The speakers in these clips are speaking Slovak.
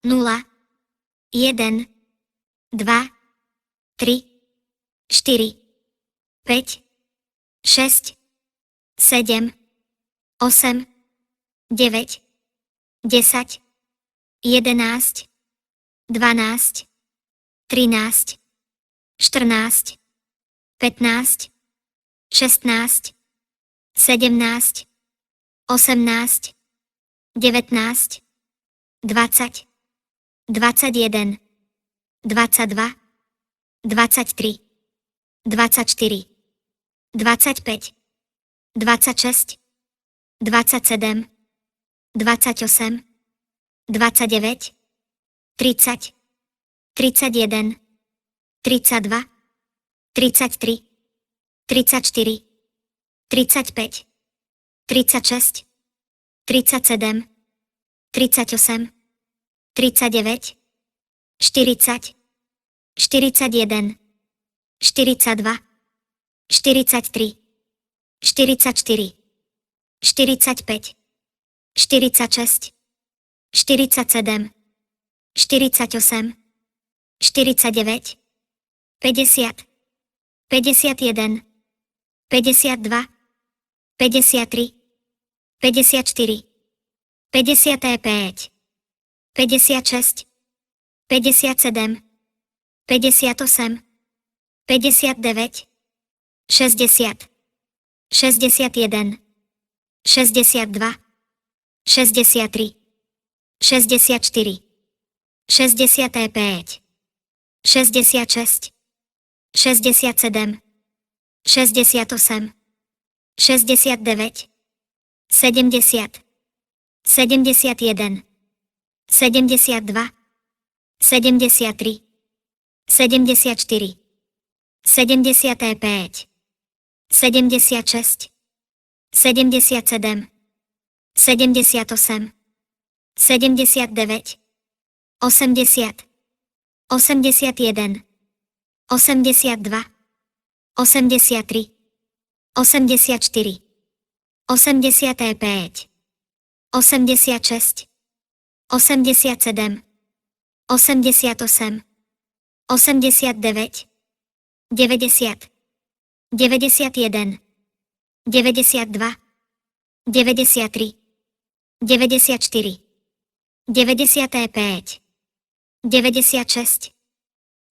0, 1, 2, 3, 4, 5, 6, 7, 8, 9, 10, 11, 12, 13, 14, 15, 16, 17, 18, 19, 20, 21, 22, 23, 24, 25, 26, 27, 28, 29, 30, 31, 32, 33, 34, 35, 36, 37, 38, 39, 40, 41, 42, 43, 44, 45, 46, 47, 48, 49, 50, 51, 52, 53, 54, 55, 56, 57, 58, 59, 60, 61, 62, 63, 64, 65, 66, 67, 68, 69, 70, 71, 72, 73, 74, 75, 76, 77, 78, 79, 80, 81, 82, 83, 84, 85, 86, 87, 88, 89, 90, 91, 92, 93, 94, 95, 96,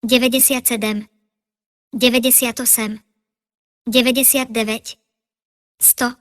97, 98, 99, 100,